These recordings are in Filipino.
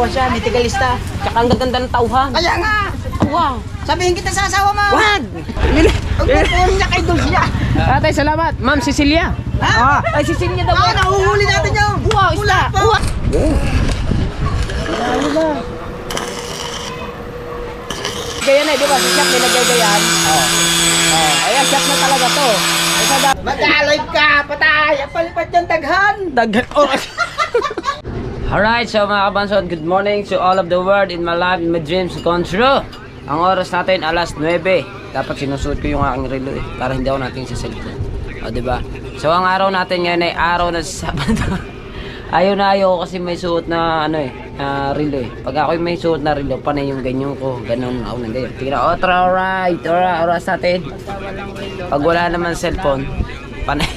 asawa siya, metigalista. Tsaka ang gaganda ng tauhan. Kaya nga, Wow. sabihin kita sa asawa mo. Wag! Ang pupunin niya kay Dulcia. Tatay, salamat. Ma'am Cecilia. Ha? Ay, Cecilia daw. Nahuhuli natin yun. Wow, Wala isda. pa. Gaya na, di ba? Si Chef, nilagay gayan. Ayan, Chef na talaga to. Mag-alive ka, patay. Ang palipat yung daghan. Daghan. Oh. Alright, so mga kabansod, good morning to all of the world in my life, in my dreams gone true. Ang oras natin, alas 9. Dapat sinusuot ko yung aking relo para hindi ako natin sa cellphone. O, diba? So, ang araw natin ngayon ay araw na sa Sabado. Ayaw kasi may suot na relo eh. Pag ako may suot na relo, panay yung ganyan ko. Ganun ako nang ganyan. Tingnan, alright, oras natin. Pag wala naman cellphone, panay.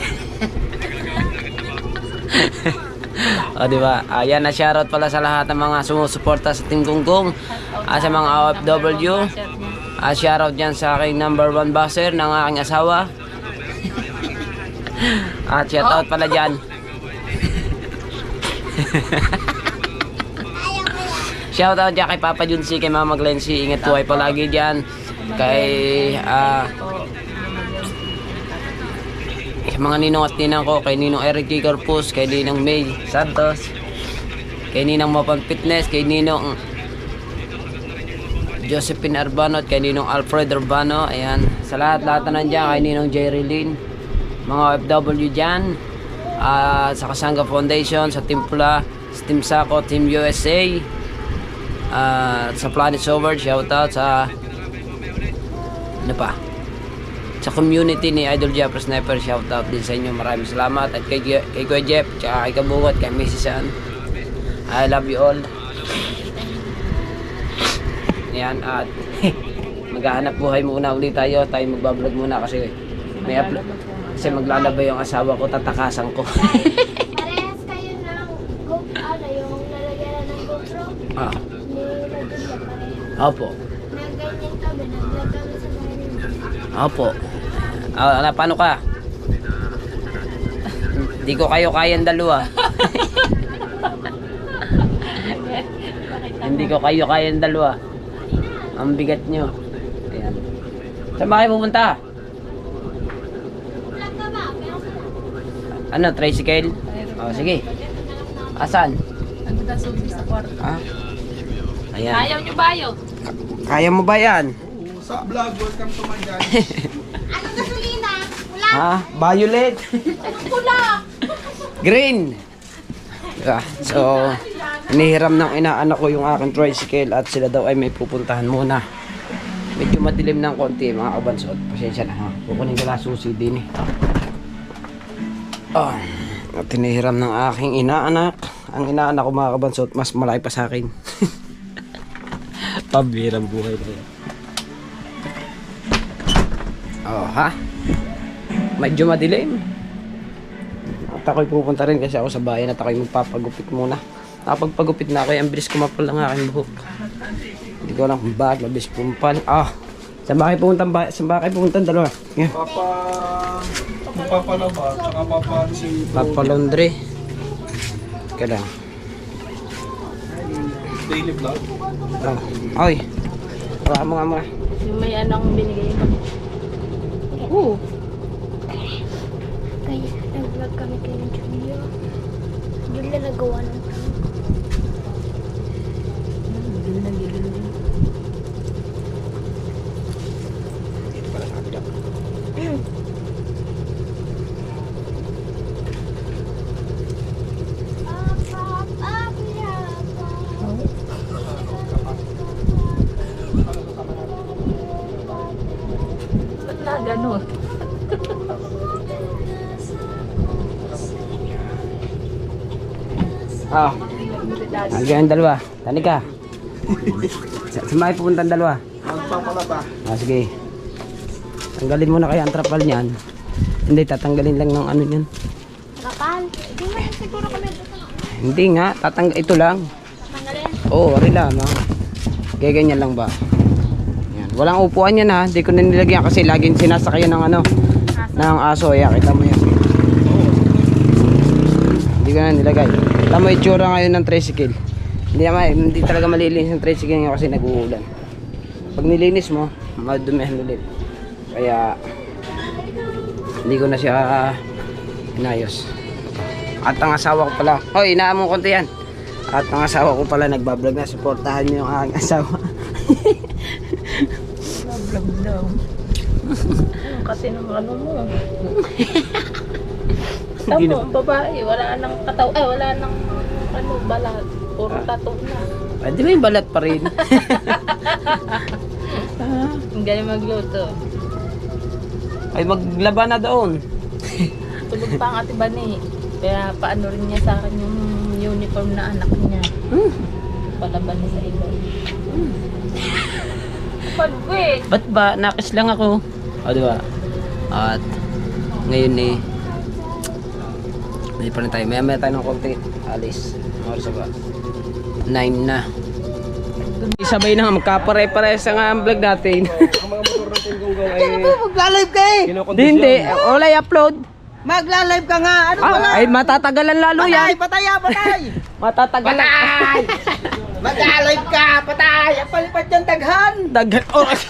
O, diba? Ayan na, shoutout pala sa lahat ng mga sumusuporta sa Team Gunggong, sa mga OFW. Shoutout dyan sa aking #1 buzzer ng aking asawa. At shoutout pala dyan. Shoutout dyan kay Papa Junsi, kay Mama Glency. Ingat po kayo palagi dyan. Kay mga ninong at ninang ko, kay Ninong Eric G. Corpus, kay Ninang May Santos, kay Ninang Mapan Fitness, kay Ninong Josephine Arbano, at kay Ninong Alfred Urbano. Ayan, sa lahat na nandiyan, kay Ninong Jerry Lynn, mga OFW dyan, sa Kasanga Foundation, sa Team Pula, sa Team Sako, Team USA, sa Planet Sober, shoutout sa sa community ni Idol Jeff Sniper, shoutout din sa inyo, maraming salamat. At kay Kuya Jeff, tsaka kay Kabungot, kay Mrs. Ann, I love you all. Yan, at maghahanap buhay muna ulit tayo magbablog muna kasi may upload, kasi maglalabay yung asawa ko, tatakasan ko. Parehas kayo ng yung lalagyan ng GoPro. Opo. Nagganyan kami, nag-vlog kami sa bahay. Opo. Paano ka? Hindi ko kayo kayang dalawa. Hindi ko kayo kayang dalawa. Ang bigat nyo. Ayan. Saan ba kayo pupunta? Vlog ka ba? Ano, tricycle? Oh, sige. Asan? Ano na susi sa kwarto? Ayan. Ayaw nyo bayo? Kaya mo ba yan? Sa vlog, welcome to my guys. Anong gasolina? Wala. Violet. Pula. Green. So, inihiram ng inaanak ko yung aking tricycle at sila daw ay may pupuntahan muna. Medyo madilim ng konti mga kabansod. Pasensya na ha. Kukunin ko lang susi din eh. At inihiram ng aking inaanak. Ang inaanak ko mga kabansod, mas malaki pa sa akin. Pambirang buhay na yan. Ha? Medyo madilim. At ako'y pupunta rin kasi ako sa bayan at ako'y magpapagupit muna. Napagpagupit na ako, ang bilis kumapal ng aking buhok. Hindi ko alam kung bakit mabilis pumpal. Saan ba kayo pumuntan dalawa? Yeah. Papalaba, tsaka papansin. Papalondre. Kaya lang. Daily vlog. Oy. Wala mo nga. Yung may anong binigay mo. Kaya nag-vlog kami kay Julio. Julio nagawa ng prank. Dito pala sa kabila. Ba't na ganun? Hanggang dalawa. Tani ka. Saan ba kayo pupunta ang dalawa? Magpapalaba. Sige. Tanggalin mo na kaya ang trapal niyan. Hindi, tatanggalin lang ng ano niyan. Kapal. Hindi mo siguro kami. Hindi nga, ito lang. Tanggalin. Oo, lang. Kaya ganyan lang ba? Yan. Walang upuan yan ha. Hindi ko na nilagyan kasi laging sinasakyan ng ng aso. Ayan, kita mo yan. Hindi ko na nilagay. Kita mo itsura ngayon ng tricycle. Hindi talaga malilinis yung tricycle ngayon kasi nag-uulan. Pag nilinis mo, madumihan ulit. Kaya hindi ko na siya inayos. At ang asawa ko pala, hoy, inaamon konti yan. At ang asawa ko pala nagbablog na, supportahan niyo yung aking asawa. Vlog daw. Kasi nung ano mo. Tamo, ang babae, wala nang kataw, ay wala nang ano, balat. Puro tattoo na. Ah, di ba yung balat pa rin? Ang galing magluto. Ay, maglaba na doon. Tulog pa ang ate Bani. Kaya paano rin niya sa akin yung uniform na anak niya. Palaban niya sa iba. Palwit! Ba't ba? Nakis lang ako. O, di ba? At ngayon hindi pa rin tayo. Maya tayo ng konti. Alis. Oras ba? 9 na. Sabay na nga. Magkapare-pares ang vlog natin. Ang mga motor natin gunggong ay... Magla-live ka eh! Hindi. Wala i-upload. Magla-live ka nga! Ano ba? Ay, matatagalan lalo Patay! yan. Patay! Patay! Matatagalan. Patay! Magla-live ka! Patay! Ang palipad yung daghan! Dagan oras.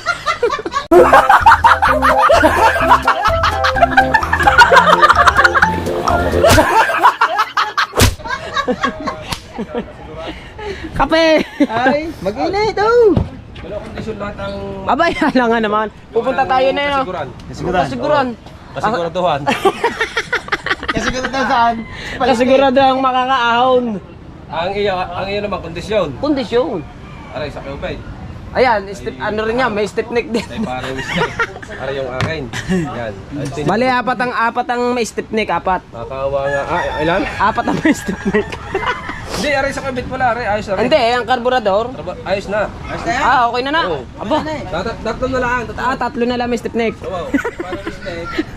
Kape! Ay! Mag-init oh! Abay, halangan naman. Pupunta tayo na yun. Kasiguran. Kasiguraduhan. Kasi kung saan? Kasigurado ang makakaahon. Ang iyo naman kondisyon. Kondisyon. Aray sa Kubay. Ayan, ano rin yan, may step neck din. Ay pare mistake. Aray yung akin. Yan. Bali, apat ang may step neck, apat. Makawa nga. Ilan? Apat ang may step neck. Hindi, aray sa kabit pala. Aray, ayos na rin. Hindi, ang karburador. Ayos na. Ayos na yan? Okay na na. Oo. Aba, Tatlo na lang. tatlo na lang may step neck. Wow. Para mistake.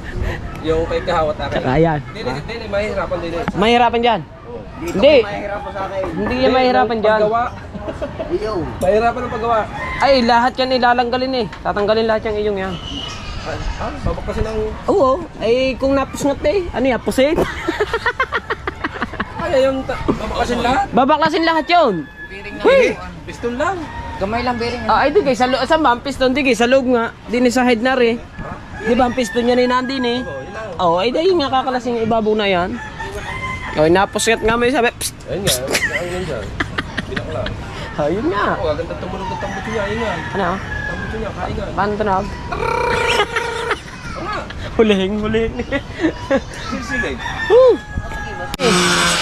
Yung kay kahawat akin. Ayan. Hindi, mahirapan din eh. Mahirapan dyan. Dito Hindi. ka mahirap pa sa akin. Hindi yan mahirapan dyan. Paggawa. Iyo. Mahirapan ang paggawa. Ay, lahat yan ilalanggalin eh. Tatanggalin lahat yung iyong yan. Babak kasi ng... Oo, ay kung napusngot eh. Ano yan, pusin? Ay, yung babakasin lahat. Babaklasin lahat yun. Uy! Piston lang. Gamay lang bearing. Ay, di kay sa loob. Saan ba ang piston? Di kay sa loob nga. Di ni sa head na rin. Di ba ang piston niya ni nandin eh? Oo, ay dahil nga kakalasing ibabaw na yan. Okay, napusket nga may sabi. Psst! Ayun nga. Ayun lang dyan. Binak lang. Ayun nga. Oo, ganda tumunog ng tambuto niya. Ayun nga. Ano? Tambuto niya, kaingan. Paano tunog? Huling. Silsilig. Woo!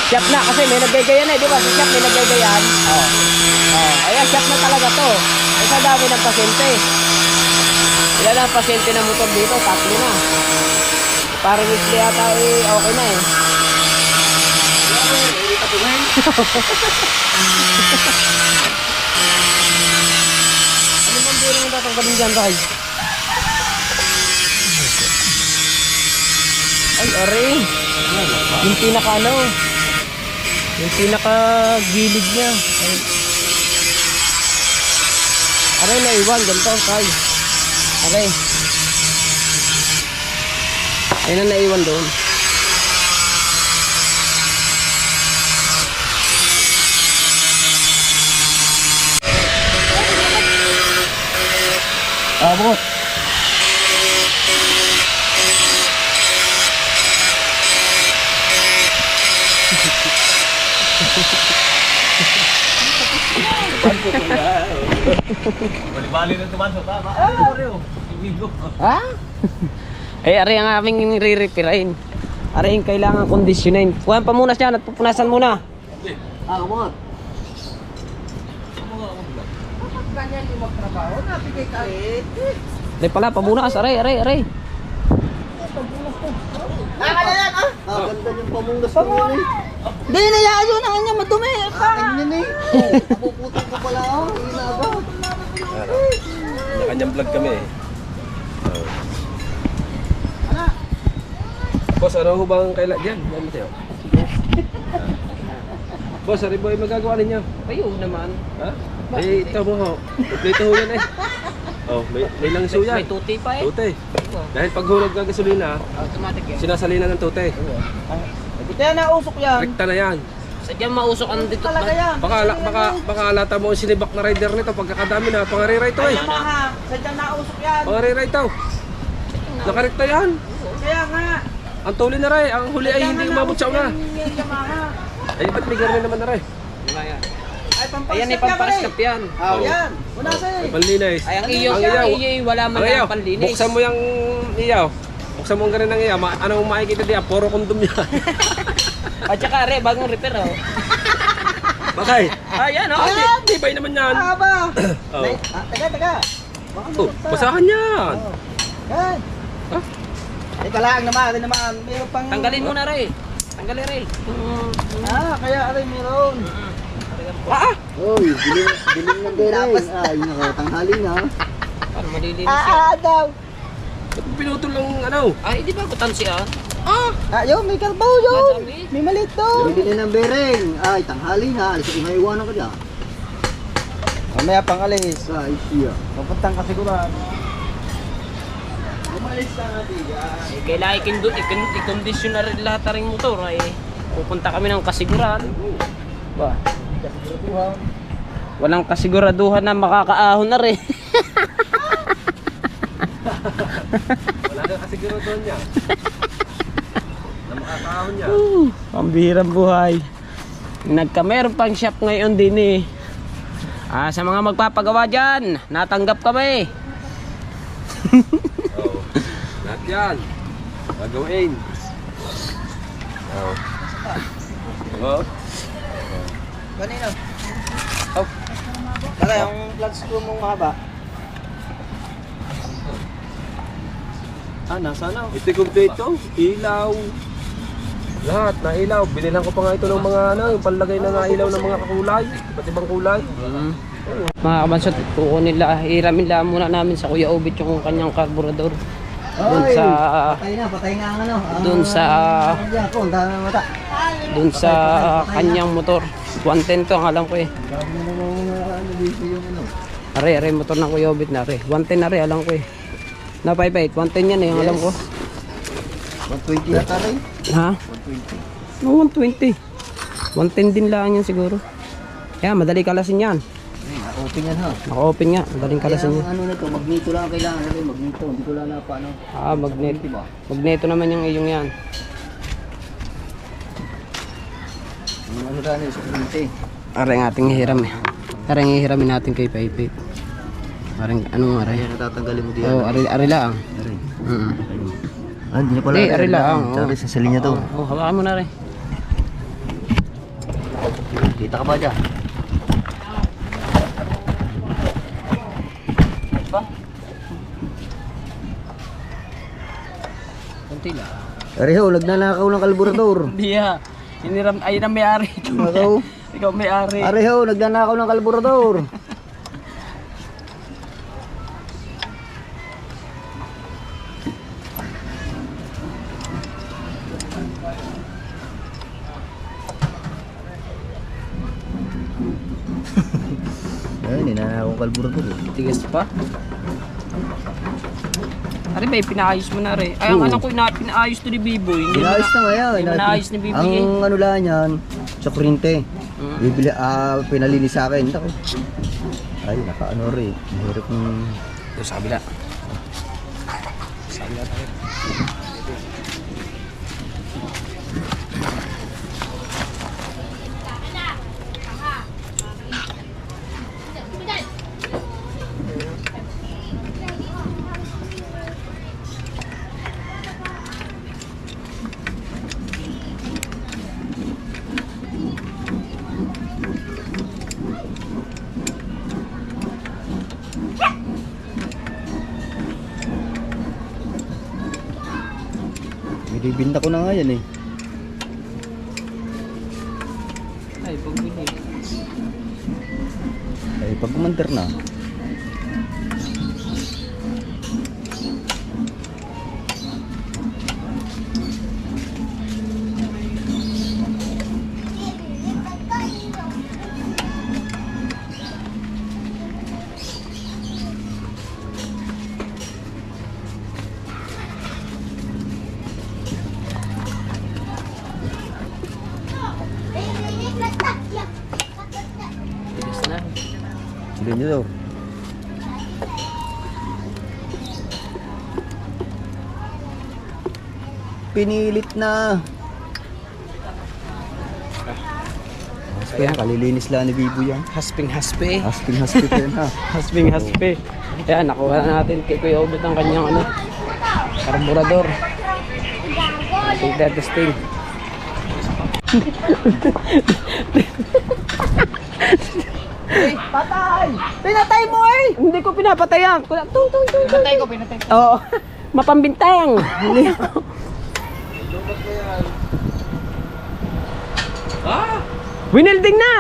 Shop na kasi may nagagayan eh, di ba? Si shop may nagagayan. Oo. Ayan, shop na talaga to. Ay sa dami ng pasyente. Ilan ang pasyente na motor dito? 3 na. Parang isli yata eh, okay na eh. Ano bang biro mo tatanggalin dyan, Ray? Ay, aray. Yung pinaka ano. Yung pinaka gilid niya. Ay. Aray, naiwan. Ganito, Ray. Aray. Ayun na naiwan doon. Abot. Bali-bali na tumanso pa. Ha? Ay, aray ang aming re-repairin. Aray yung kailangan kondisyonin. Kuhan pa muna siya at pupunasan muna. Kamot. Ganyan yung magtrabaho. Napigay ka eh. Aray pala, pamunas. Aray. Ano yan ah? Ganda yung pamundas ko eh. Hindi, nayaan yun. Ang kanya madumi. Akin yun eh. Napuputol ko pala ako. Inabot. Kanyang vlog kami eh. Boss, ano ho bang kailan? Diyan, Mateo. Boss, ano ba yung magagawa ninyo? Ayun naman. Ha? Eh, ito mo ho. Kompleto ho yan eh. Oh, may langso yan. May tuti pa eh. Tute. Dahil pag hulog ng gasolina, Automatic yan. sinasalina ng tute. Buti yan, nausok yan. Rekta na yan. Sadyang mausok ang dito. Talaga yan. Baka alata mo ang sinibak na rider nito. Pagkakadami na, pangarira ito eh. Yamaha, sadyang nausok yan. Pangarira ito. Nakarikta yan. Kaya nga. Ang tuli na rin. Ang huli ay hindi umabot sa una. Yamaha. Ay, ba't may garmin naman na rin? Ay, Ayan ay pampaskap yan. Oh, yan. Wala sa'yo Ay, panlinis. Ay, ang iyo wala man Ang iyo, lang panlinis. buksan mo yung iyaw. Buksan mo ang ganun ng iyaw. Anong makikita diyan? Puro kondom yan. At saka, bagong repair, oh. Bakay? Ayan, oh. Tibay naman yan. Aba. Oh. Taga. Oh, basahan yan. Yan. Ah? Teka lang naman, meron pang... Tanggalin mo na rin. Tanggalin rin. Kaya aray meron. Uy, biling ng bereng. Ay, nakatanghali na. Paano malilinis yan? Daw. Ba't pinutol ng ano? Ay, di ba kutansi yan? Yun, may karbaw yun. Madami. May maliit doon. Bili ng bereng. Ay, tanghali na. Alis ko maiwanan ka dyan. Mamaya pang alis. Ay, siya. Papuntang kasiguran. Umalis ka natin yan. Eh, kailangan i-condition na rin lahat na rin motor. Ay, pupunta kami ng kasiguran. Ba? Walang kasiguraduhan na makakaahon na rin. Wala na kasi gano'n doon niya. Na makakahon niya. Pambihirang buhay. Meron pang shop ngayon din eh. Sa mga magpapagawa dyan, natanggap kami. Oh. Lahat yan. Gagawin. Oh. Oh. Kanino? Oh. Tara, yung plug screw mong mahaba. Nasa na? Ito kompleto. Ilaw. Lahat na ilaw. Binilan ko pa nga ito ng mga yung panlagay na ilaw ng mga kulay. Iba't ibang kulay. Mga kabansot, kukunin nila, hiramin lang muna namin sa Kuya Obit yung kanyang karburador. Doon sa Patay na ang ano. Doon sa Diyan ko, ang dami ng mata. doon sa kanyang motor. 110 to ang alam ko eh. Dami na ano dito yung ano. Are motor ng Kuya Obit na are. 110 na are alam ko eh. Na 58, 110 yan eh ang alam ko. 120 na taray. Ha? 120. No, 120. 110 din lang yan siguro. Kaya madali kalasin yan. Open yan ha. Naka-open nga, madaling kalasin Kaya yan. ang ano na to, magneto lang ang kailangan natin. Magneto, hindi ko lang na paano. Magnet. Diba? Magneto naman yung iyong yan. Ang ano na yun, sa kumunti. Are ang ating hiram eh. Are ang hihiramin natin kay Paipit. Parang anong are? Kaya natatanggalin mo diyan. Oo, are lang. Hindi na pala. Hindi, ari lang. Sabi sa linya to. Oo, hawakan mo na rin. Kita ka ba dyan? Kunti lang. Areho, nagnanakaw ng kalburador. Hindi ah. Hiniram, ayun ang may-ari. Nakaw. Ikaw may-ari. Areho, nagnanakaw ng kalburador. Ayun, ninanakaw ng kalburador. Tigas pa. Ari ba, pinaayos mo na rin. Ay, ang Oo. anak ko pinaayos to ni Biboy. Hindi mo Inayos na ngayon. Hindi mo naayos ni Bibi. Ang ano lang yan, sa kurinte. Mm. Bibili, pinalinis sa akin. Ako. Ay, nakaano rin. Mahirap ng... Ito sa kabila. Sa kabila tayo. Binibinta ko na nga yan eh. Ay, pagbili. Ay, pag kumandar na. Silinidor. Pinilit na. Kaya kalilinis lang ni Bibo yan. Hasping-haspe. Hasping-hasping yan ha. Hasping-haspe. Ayan, nakuha na natin kay Kuya Obet ang kanyang ano, karburador. Tignan testing. Patay! Pinatay mo eh! Hindi ko pinapatayan. Tung. Pinatay ko. Oo. Mapambintang. Hindi ko. Winilding na!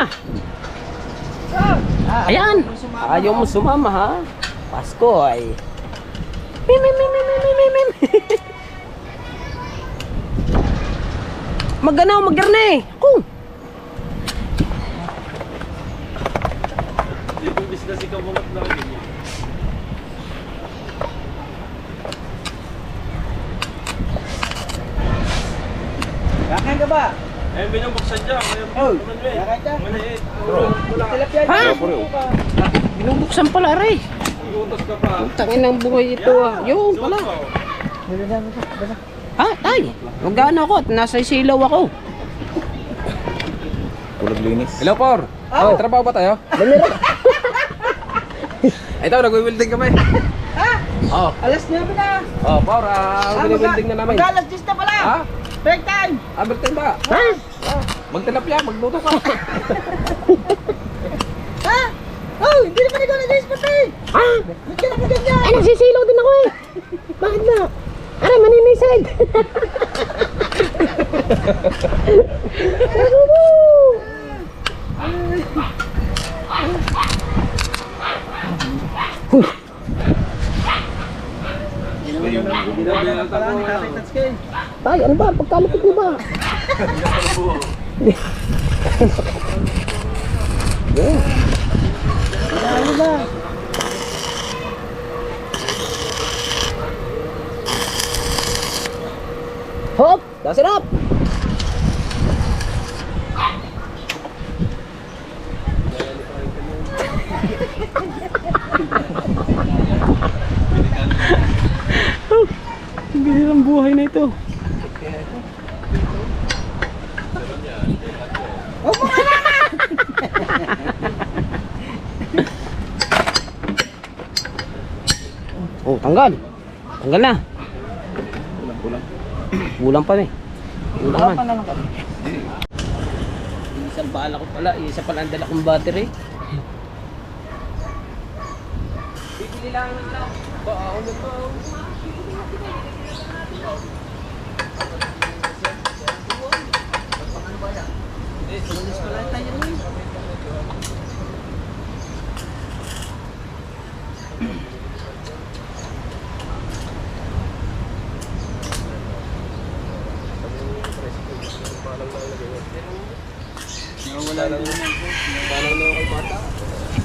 Ayan! Ayaw mo sumama ha? Pasko ay... Mim. Maganaw, magarne! Ako! Kakain ka ba? Eh, binubuksan dyan. Oh, kakain ka? Maliit. Tilapia Ha? dyan. Binubuksan pala rin. Utos ka pa. Tangin ng buhay ito ah. Yun pala. Ha? Tay! Magano ako? Nasa silaw ako. Kulag linis. Hello, Por. Oh. Trabaho ba tayo? Ito, nag-wielding kami. Oh. Alas 9 na. Oh, Por, mag-wielding na namin. Mag-alas 10 na pala. Ha? Break time. Abertin ba? Ha? Magtilapia, magluto ka. Ha? Oh, hindi naman ikaw nag-spot eh. Ha? Ba't ka naman ganyan? Ay, nagsisilaw din ako eh. Bakit na? Aray, maninisid. Tay, ano ba? Pagkalapit mo ba? Ano ba? Hop! That's it up! Ang bilis ng buhay na ito. Oh, tanggal. Tanggal na. Bulang pa eh. Bulang man. Isang bala ko pala, isa pala ang dala kong battery. Bibili lang lang. Baon na to.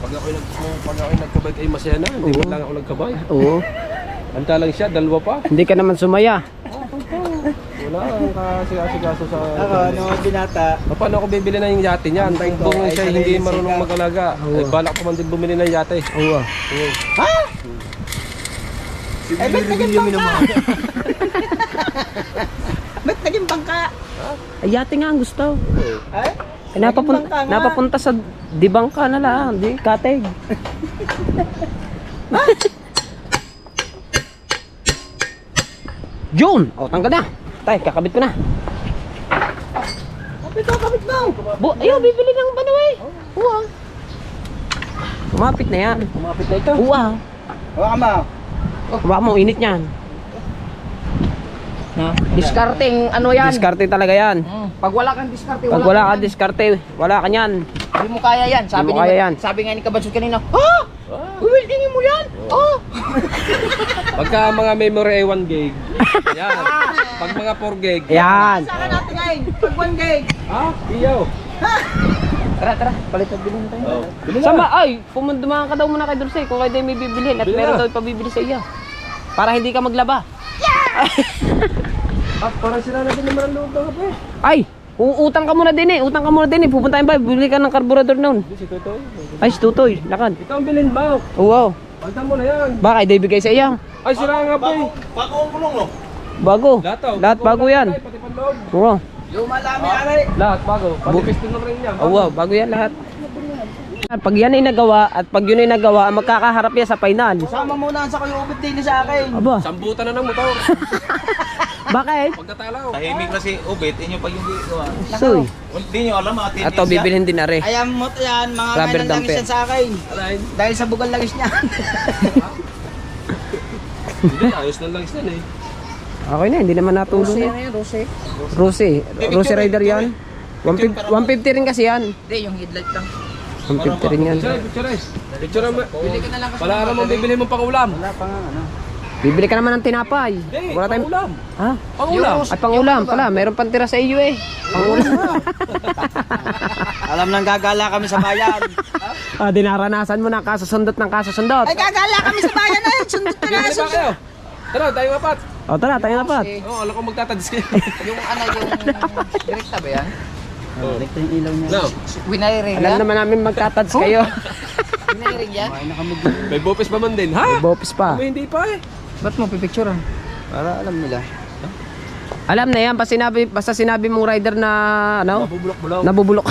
Pag ako'y nagkabay kay masaya na, hindi mo lang ako nagkabay. Oo. Anta lang siya, dalawa pa. Hindi ka naman sumaya. Wala ang kasigaso sa... Ako, nung binata. Paano ako bibili na yung yate niyan? Kung siya hindi marunong mag-alaga, eh, balak pa man din bumili ng yate. Oo. Ha? Eh, ba't naging bangka? Ba't naging bangka? Ay, yate nga ang gusto. Ay? Eh, napapunta sa dibangka na lang, di kateg. Yun! O, tanggal na. Tay, kakabit ko na. Kapit mo! Ayaw, bibili ng bano eh. Uwa. Kumapit na yan. Kumapit na ito. Uwa. Hawakan mo. Baka mo, init yan. Discarding ano yan? Diskarte talaga yan. Pag wala kang diskarte, Pag wala ka diskarte, wala ka yan. Hindi mo kaya yan. Hindi mo kaya yan. Sabi nga ni Kabadsot kanina, ha? Wieldingin mo yan? Oh. Pagka mga memory ay 1 gig, yan. Pag mga 4 gig, Yan. Saan natin ngayon? Pag 1 gig. ha? Iyaw. Tara, palitan bilhin tayo. Sama, ay, dumaan ka daw muna kay Dulce kung kayo may bibilhin at Bili meron na. daw ipabibili sa iya. Para hindi ka maglaba. At parang sila na din naman ang loob ng kape. Ay, Utang ka muna din eh. Utang ka muna din eh. Pupuntahin ba? Bili ka ng karburador noon. Si Tutoy. Ay, si Tutoy. Lakad. Ikaw ang bilhin ba? Wow. Pagtan mo na yan. Baka hindi bigay sa iya. Ay, sira nga boy. Bago. Lahat, Lahat bago yan. Pati panloob. Oo. Lahat bago. Pati piston na rin yan. Oh, wow. Bago yan lahat. Pag yan ay nagawa at pag yun ay nagawa, magkakaharap yan sa final. Sama muna sa kayo ubit din sa akin. Aba. Sambutan na ng motor. Bakit? Pagkatalaw. Tahimik na si Ubit, inyo pa yung gawa. Soy. Hindi nyo alam, mga 10 years Ato bibilhin din are. Ayan mo yan, mga Rubber kailang langis damper. yan sa akin. Alain. Dahil sa bugal langis niya. Hindi, ayos na lang yan eh. Okay na, hindi naman natulong. Rose. Rose Rider yan. 150 rin kasi yan. Hindi, yung headlight lang. 150 rin yan. Picture. Picture mo. Wala ka namang bibili mong pangulam. Wala pa nga ano. Bibili ka naman ng tinapay. Hindi, Wala tayong... pangulam. Ha? Pangulam. Ay, pangulam pala. Meron pang tira sa iyo eh. Pangulam. Alam nang gagala kami sa bayan. Dinaranasan mo na kasusundot ng kasusundot. Ay, gagala kami sa bayan na. Sundot na Bibili ba kayo? Tara, tayo apat. O tara, tayo na pat. Oo, alam ko magtatadis kayo. Yung ano, yung direkta ba yan? Oh. Direkta yung ilaw niya. No. Winaring Alam naman namin magtatats kayo. Winaring yan? May bopes pa man din. Ha? Bopis pa. May hindi pa eh. Ba't mo pipicturean? Para alam nila. Alam na yan, basta sinabi mong rider na ano? Bubulok-bulok. Nabubulok.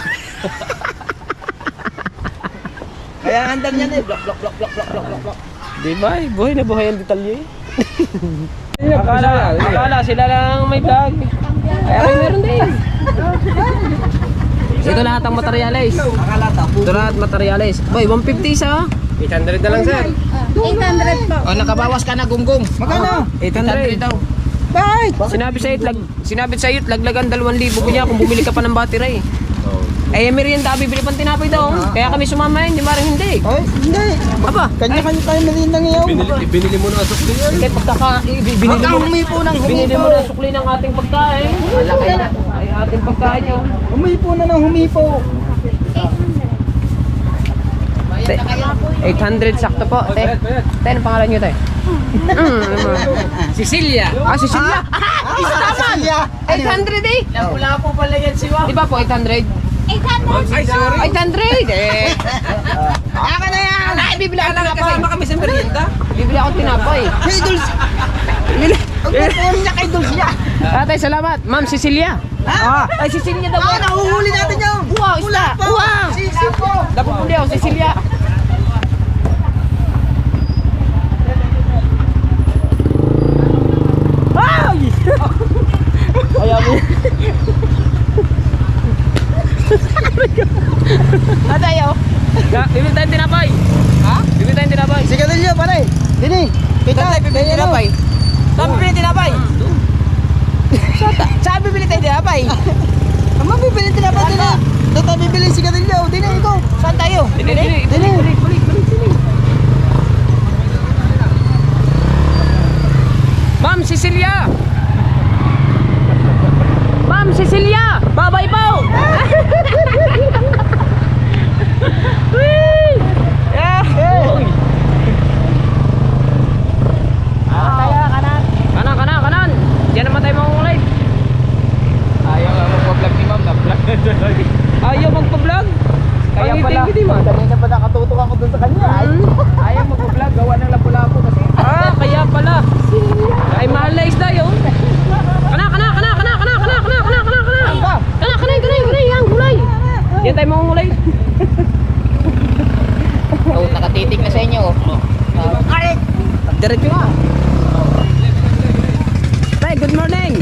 Kaya handang yan eh. Blok, blok, blok, blok, blok, blok, blok. Di ba? Buhay na buhay ang detalye. Akala sila lang may vlog. Ay, ako meron din. Ito lahat ang materyales. Ito lahat materyales. Boy, 150 isa. 800 na lang sir. 800 po. O, nakabawas ka na gunggong. Magkano? 800 daw. Bakit? Sinabi sa iyo, laglagan 2,000 niya kung bumili ka pa ng battery. Eh, merienda, bibili pang tinapay daw. Kaya kami sumama yun, di ba rin hindi? Ay, hindi. Aba, Kanya-kanya tayo merienda ngayon. Binili mo na ang sukli yan. kaya binili Huwag mo kang humipo ng binili humipo. mo na sukli ng ating pagkain. Ay, ating pagkain yun. Humipo na ng humipo. 800 sakto po. Te, anong pangalan nyo, te? Cecilia. Ah, Cecilia. Cecilia. 800 eh. Wala po pala yan siwa. Di ba po 800? 800. Ay, sorry. 800 eh. Aka na yan. Ay, bibili ako tinapay. Kasama kami sa merienda. Bibili ako tinapay. Hey, Dulce. Ang pupunin niya kay Dulce niya. Tatay, salamat. Ma'am Cecilia. Ah, ay Cecilia daw. Nahuhuli natin yun. Wow, isda. Wow. Sisi po. Dapat po ako, Cecilia. Ay! Ayaw mo. Tayo. Bibili tayong tinapay. Ha? Bibili tayong tinapay. Sige Dulce, pare. Dini. Kita. Bibili tinapay. Saan bibili tinapay? Saan bibili tayong tinapay? Ama bibili tinapay din na. Doon tayo bibili sigarilyo. Dini, ikaw. Saan tayo? Dili. Balik. Ma'am Cecilia! Ma'am Cecilia! Babay po! Kanan! Diyan naman tayo mangungulay. Ayaw nga magpa-vlog ni ma'am, na-vlog na dyan. Ayaw magpa-vlog? Kaya pala. Kanina pa nakatutok ako doon sa kanya. Ayaw magpa-vlog, gawa ng lapu-lapu kasi. Kaya pala. Ay, mahal na isda yun. Kana, yan, gulay. Yan tayo mangungulay. Oh, nakatitig na sa inyo. Diretso nga. Tay, good morning.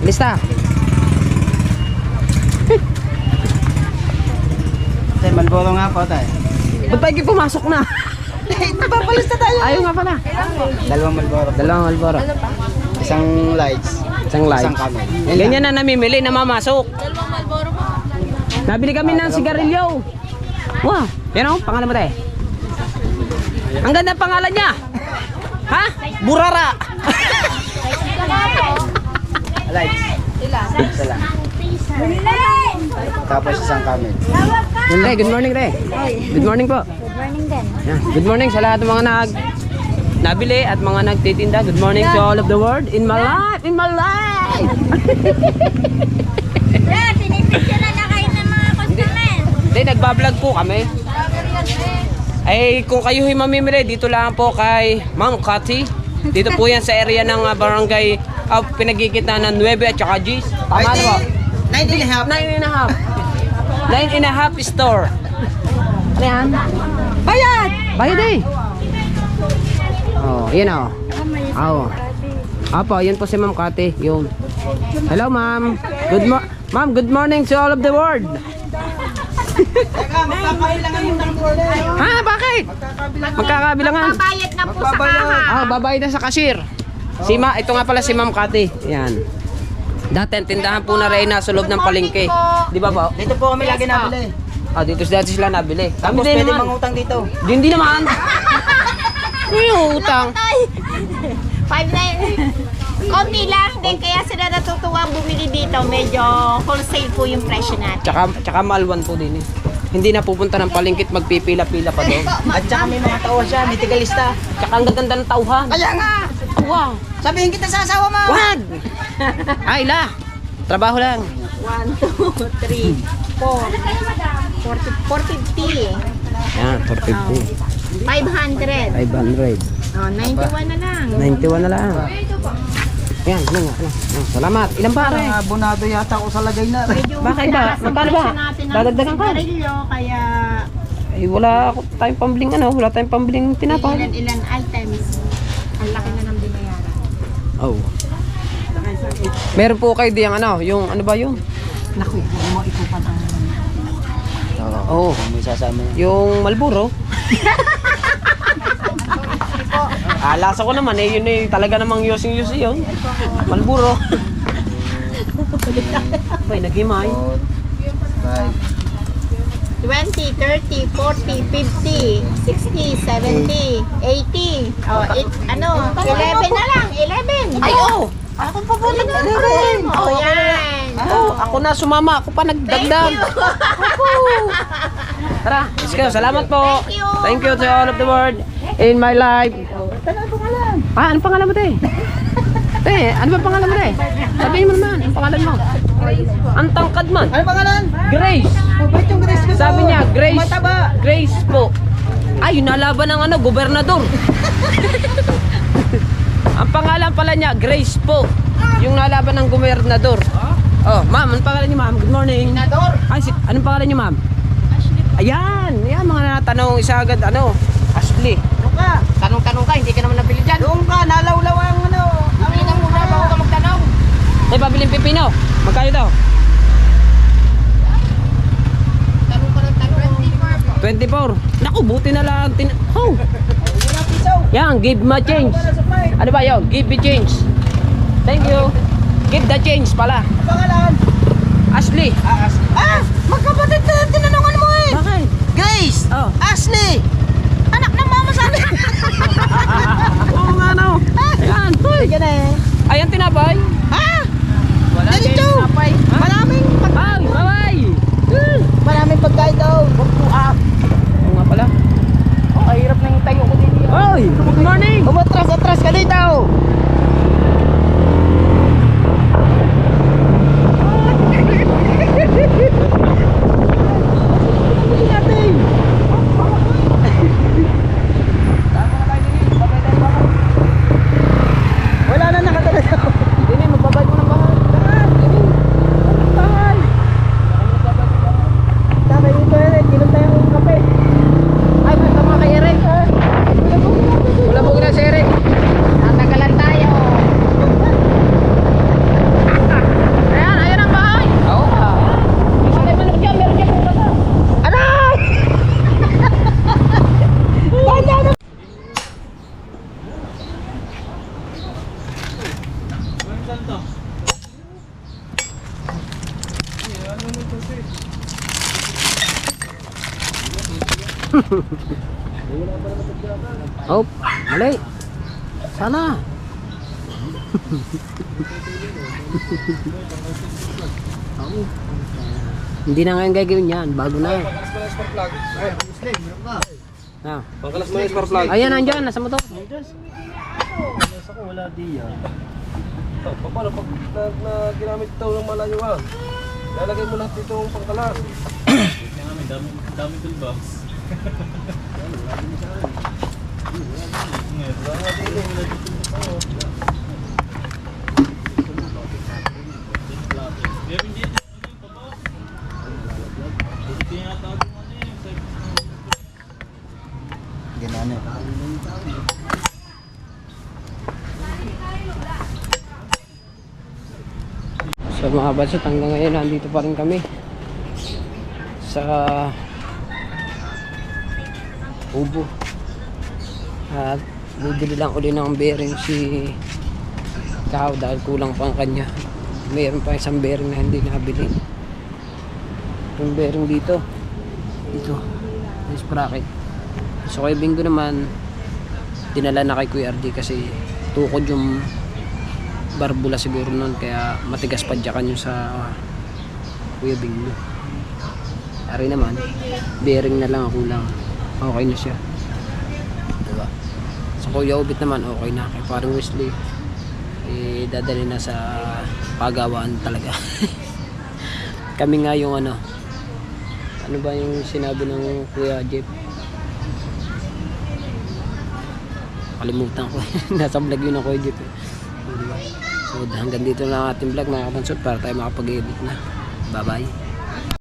Lista. Tay, Malboro nga po tayo. Ba't tayo pumasok na? Papalista tayo. Ayaw nga pala. Dalawang Malboro. Dalawang alboro. Isang lights. Isang light. Isang camel. Ganyan na namimili na mamasok. Nabili kami ng sigarilyo. Wow. Yan o, pangalan mo tayo. Ang ganda pangalan niya. Ha? Burara. Lights. Isa lang. Tapos isang camel. Good morning, Re. Good morning po. Good morning din. Yan. Good morning sa lahat ng mga nabili at mga nagtitinda. Good morning to all of the world. In my life! In my life! Yeah, pinipicturean na kayo ng mga customer. Hindi, nagbablog po kami. Ay, kung kayo ay mamimili, dito lang po kay Ma'am Cathy. Dito po yan sa area ng barangay pinagkikita ng 9 at saka G's. Tama na ba? 9.5. 9.5 store. Ano yan? Bayad! Bayad eh! Oh, yun o. Oh. Apo, yun po si Ma'am Cathy. Yun. Hello, ma'am. Ma'am, good morning to all of the world. Teka, magkakailangan yung order. Ha? Bakit? Magkakabilangan. Bayad na po sa kaha. Babayad na sa cashier. Ito nga pala si Ma'am Cathy. Yan. Dati ang tindahan po na rin nasa loob ng palengke. Di ba po? Dito po kami lagi nabili. Dito dati sila nabili. Kami Tapos din pwede naman. mangutang dito. Hindi naman. May utang. 5 konti lang din kaya sila natutuwa bumili dito. Medyo wholesale po yung presyo natin. Tsaka malwan po din eh. Hindi na pupunta ng palengke at magpipila-pila pa doon. At saka may mga tao siya, may tigalista. Tsaka ang gaganda ng tauhan. Kaya nga! Wow. Sabihin kita sa asawa mo! Wag! Ay la. Trabaho lang. 1, 2, 3, 4, 450. Yan, 450. 500. 500. Oh, 91 na lang. 91 na lang. Yan, ano. Salamat. Ilang pare? Abonado yata ako sa lagay na. Medyo Bakit ba? mataas ang Magkano ba? presyo natin ng Dadagdagan ka? sigarilyo, kaya Wala tayong pambiling wala tayong pambiling tinapay. ilan items. Ang laki na ng binayaran. Oh. Meron po kayo diyang yung ano ba yun? Naku, hindi mo ikupan ang... Oo. May sasama yan. Yung Malboro. Lasa ko naman yun talaga namang using yun. Malboro. Bay, naghimay. 20, 30, 40, 50, 60, 70, 80. Oh, 11 na lang, 11. Ay, Ako pa po nag-11. Oh, yan. ako na sumama. Ako pa nagdagdag. Tara, let's go. Salamat po. Thank you. Thank you to all of the world in my life. Anong pangalan mo, te? Ano ba pangalan mo, te? Sabihin mo naman, anong pangalan mo? Ang tangkad man. Ano pangalan? Grace. Ba't yung Grace ko? Sabi niya, Grace. Mataba. Grace po. Ay, yung nalaban ng gobernador. Ang pangalan pala niya, Grace po. Yung nalaban ng gobernador. Oh, ma'am, anong pangalan niyo, ma'am? Good morning. Gobernador. Ay, anong pangalan niyo, ma'am? Ayan, mga natanong isa agad, Ashley. Tanong-tanong ka, hindi ka naman nabili dyan. Doon ka, nalawlaw ang Bili na muna bago ka magtanong. Ay, pabiling pipino. Magkano daw? Tanong ka ng tanong. 24. Naku, buti na lang. Yan, give me change. Ano ba yun? Give me change. Thank you. Give the change pala. pangalan. Ashley. Magkapatid na tinanungan mo eh. Bakit? Grace. Oh. Ashley. Anak ng mama sa atin. Oo nga, no. Ayan. Sige na eh. Ayan, tinapay. Wala dito. Maraming Ay, bye-bye. maraming pagkain daw. Oo nga pala. Ang hirap na yung tayo ko din. Oy, good morning. Umatras ka dito. Wala na nakatala daw. Dini, magbabay ko ng bahay. Sabi dito eh, kilom tayo ng kape. Ay, tama kay Eric. Wala po na si Eric. Natagalan tayo. Ayan ang bahay. Oo. Sakay man dyan, meron dyan kung bata. Oh, mali. Sana. Hindi na ngayon gagawin yan. Bago na. Ah. Pangkalas mo yung spark plug. Ayan, nandyan. Nasa motor. Nasa ko wala diya. Paano pag ginamit ito ng malayuan? Lalagay mo lahat dito ang pangkalas. Dami toolbox. Ginano. So mga bansot, hanggang ngayon nandito pa rin kami sa Ubo. At bibili lang uli ng bearing si Kao dahil kulang pa ang kanya. Mayroon pa isang bearing na hindi nabili. Yung bearing dito, yung sprocket. So kay Bingo naman, dinala na kay Kuya RD kasi tukod yung barbula siguro nun, kaya matigas padyakan yung sa Kuya Bingo. Ari naman, bearing na lang ang kulang. Okay na siya. Diba? Sa Kuya Ubit naman, okay na. Kay parang Wesley, dadali na sa pagawaan talaga. Kami nga yung ano ba yung sinabi ng Kuya Jeff? Kalimutan ko. Nasa vlog yun ng Kuya Jeff. Diba? So hanggang dito na ang ating vlog mga kabansot para tayo makapag-edit na. Bye bye.